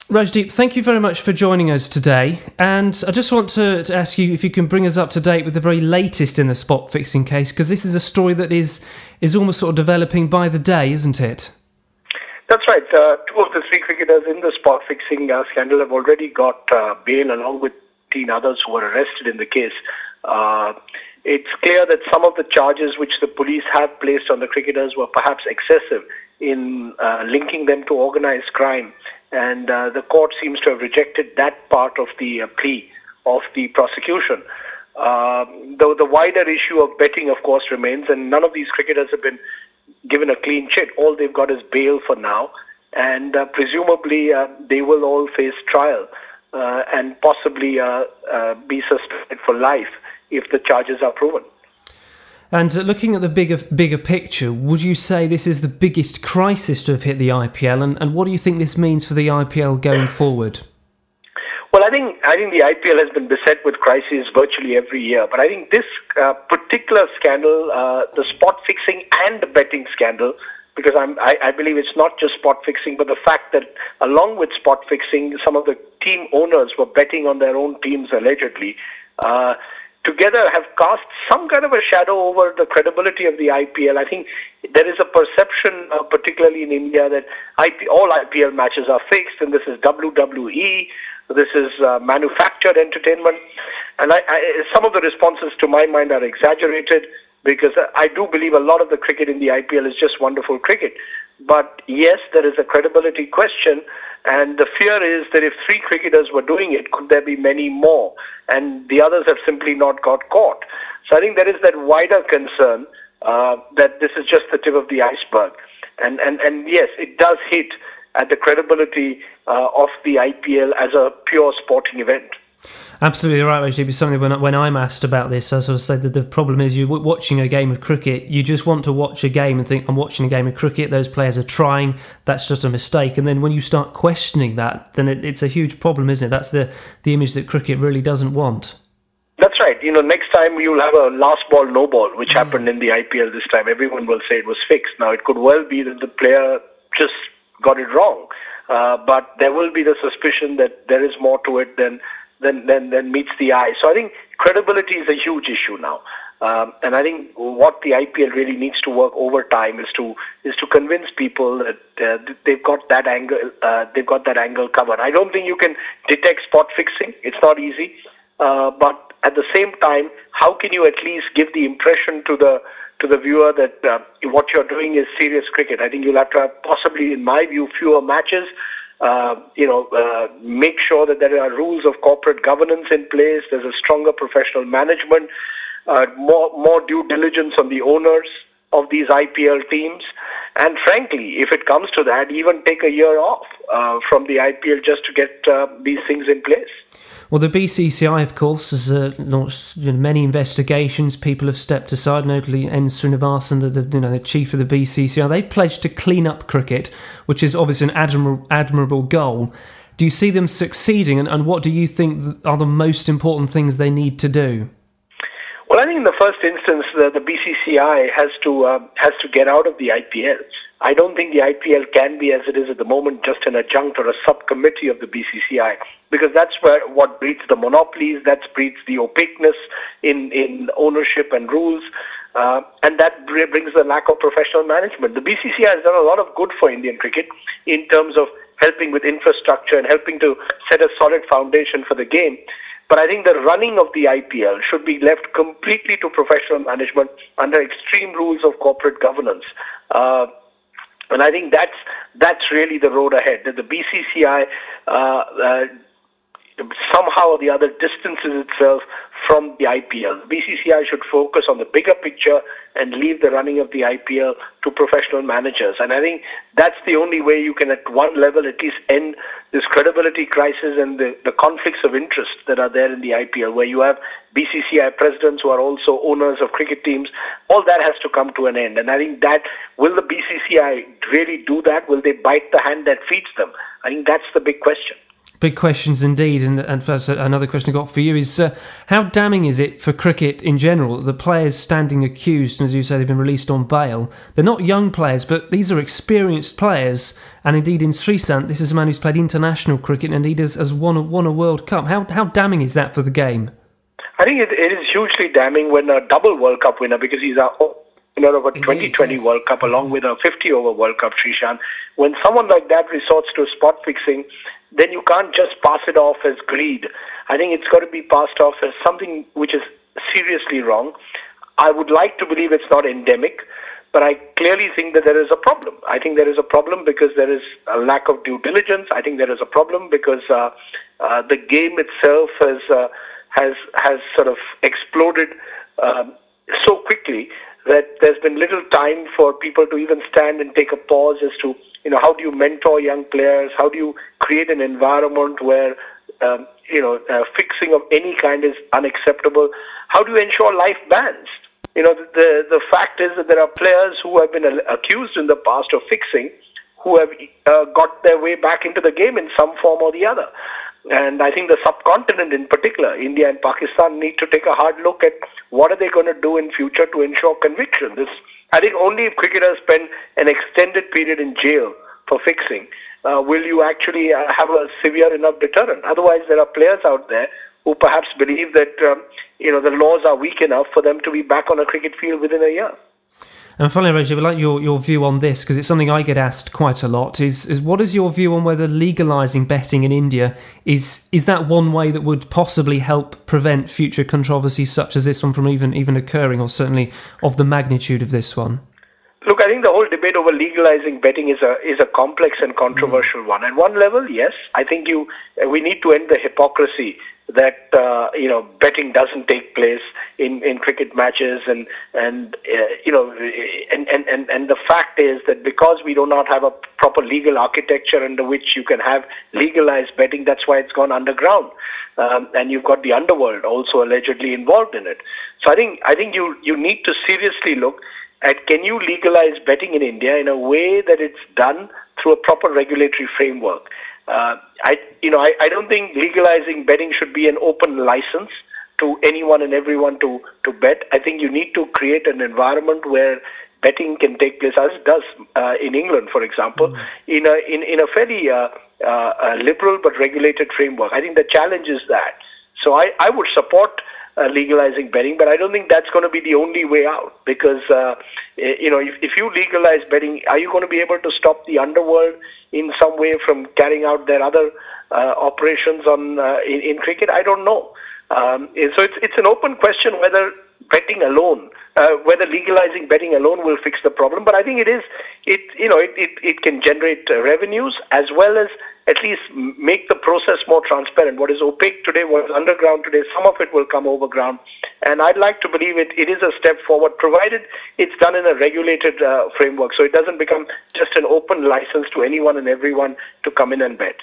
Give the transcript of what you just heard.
Rajdeep, thank you very much for joining us today. And I just want to ask you if you can bring us up to date with the very latest in the spot fixing case, because this is a story that is almost sort of developing by the day, isn't it? That's right. Two of the three cricketers in the spot fixing scandal have already got bail, along with 18 others who were arrested in the case. It's clear that some of the charges which the police have placed on the cricketers were perhaps excessive in linking them to organized crime. And the court seems to have rejected that part of the plea of the prosecution. Though the wider issue of betting, of course, remains, and none of these cricketers have been given a clean chit. All they've got is bail for now, and presumably they will all face trial and possibly be suspended for life if the charges are proven. And looking at the bigger picture, would you say this is the biggest crisis to have hit the IPL? And what do you think this means for the IPL going forward? Well, I think the IPL has been beset with crises virtually every year. But I think this particular scandal, the spot fixing and the betting scandal, because I believe it's not just spot fixing, but the fact that along with spot fixing, some of the team owners were betting on their own teams allegedly, together have cast some kind of a shadow over the credibility of the IPL. I think there is a perception, particularly in India, that all IPL matches are fixed, and this is WWE, this is manufactured entertainment. And some of the responses to my mind are exaggerated, because I do believe a lot of the cricket in the IPL is just wonderful cricket. But yes, there is a credibility question, and the fear is that if three cricketers were doing it, could there be many more? And the others have simply not got caught. So I think there is that wider concern that this is just the tip of the iceberg. And yes, it does hit at the credibility of the IPL as a pure sporting event. Absolutely right, Rajdeep. It's something when I'm asked about this, I sort of say that the problem is you're watching a game of cricket, you just want to watch a game and think, I'm watching a game of cricket, those players are trying, that's just a mistake. And then when you start questioning that, then it's a huge problem, isn't it? That's the image that cricket really doesn't want. That's right. Next time you'll have a last ball, no ball, which happened in the IPL this time. Everyone will say it was fixed. Now, it could well be that the player just got it wrong. But there will be the suspicion that there is more to it than meets the eye. So I think credibility is a huge issue now. And I think what the IPL really needs to work over time is to convince people that they've got that angle covered. I don't think you can detect spot fixing. It's not easy. But at the same time, how can you at least give the impression to the viewer that what you're doing is serious cricket? I think you'll have to have, possibly, in my view, fewer matches. Make sure that there are rules of corporate governance in place. There's a stronger professional management, more due diligence on the owners of these IPL teams. And frankly, if it comes to that, even take a year off from the IPL just to get these things in place. Well, the BCCI, of course, has launched many investigations. People have stepped aside, notably N. Srinivasan, the chief of the BCCI. They've pledged to clean up cricket, which is obviously an admirable goal. Do you see them succeeding, and what do you think are the most important things they need to do? Well, I think in the first instance, the BCCI has to get out of the IPL. I don't think the IPL can be, as it is at the moment, just an adjunct or a subcommittee of the BCCI, because that's what breeds the monopolies, that breeds the opaqueness in ownership and rules, and that brings the lack of professional management. The BCCI has done a lot of good for Indian cricket in terms of helping with infrastructure and helping to set a solid foundation for the game. But I think the running of the IPL should be left completely to professional management under extreme rules of corporate governance. And I think that's really the road ahead. That the BCCI somehow or the other distances itself from the IPL. The BCCI should focus on the bigger picture and leave the running of the IPL to professional managers. And I think that's the only way you can, at one level, at least end this credibility crisis and the conflicts of interest that are there in the IPL, where you have BCCI presidents who are also owners of cricket teams. All that has to come to an end. And I think will the BCCI really do that? Will they bite the hand that feeds them? I think that's the big question. Big questions indeed, and perhaps another question I got for you is how damning is it for cricket in general, the players standing accused, and as you say, they've been released on bail. They're not young players, but these are experienced players, and indeed in Sreesanth, this is a man who's played international cricket and indeed has won a World Cup. How damning is that for the game? I think it is hugely damning when a double World Cup winner, because he's a winner of a 2020 yes. World Cup along with a 50-over World Cup, Sreesanth, when someone like that resorts to spot fixing, then you can't just pass it off as greed. I think it's got to be passed off as something which is seriously wrong. I would like to believe it's not endemic, but I clearly think that there is a problem. I think there is a problem because there is a lack of due diligence. I think there is a problem because the game itself has sort of exploded so quickly that there's been little time for people to even stand and take a pause as to, how do you mentor young players? How do you create an environment where, fixing of any kind is unacceptable? How do you ensure life bans? The fact is that there are players who have been accused in the past of fixing who have got their way back into the game in some form or the other. And I think the subcontinent in particular, India and Pakistan, need to take a hard look at what are they going to do in future to ensure conviction. I think only if cricketers spend an extended period in jail for fixing will you actually have a severe enough deterrent. Otherwise, there are players out there who perhaps believe that the laws are weak enough for them to be back on a cricket field within a year. And finally, Rajdeep, I'd like your view on this, because it's something I get asked quite a lot, is what is your view on whether legalising betting in India, is that one way that would possibly help prevent future controversies such as this one from even occurring, or certainly of the magnitude of this one? Look, I think the whole debate over legalizing betting is a complex and controversial one. At one level, yes, I think we need to end the hypocrisy that betting doesn't take place in cricket matches, and the fact is that because we do not have a proper legal architecture under which you can have legalized betting, that's why it's gone underground, and you've got the underworld also allegedly involved in it. So I think you need to seriously look at, can you legalize betting in India in a way that it's done through a proper regulatory framework. I don't think legalizing betting should be an open license to anyone and everyone to bet. I think you need to create an environment where betting can take place, as it does in England, for example, in a fairly liberal but regulated framework. I think the challenge is that. So I would support legalizing betting, but I don't think that's going to be the only way out, because if you legalize betting, are you going to be able to stop the underworld in some way from carrying out their other operations in cricket? I don't know. So it's an open question whether betting alone, whether legalizing betting alone will fix the problem. But I think it can generate revenues, as well as at least make the process more transparent. What is opaque today, what is underground today, some of it will come overground. And I'd like to believe it is a step forward, provided it's done in a regulated framework, so it doesn't become just an open license to anyone and everyone to come in and bet.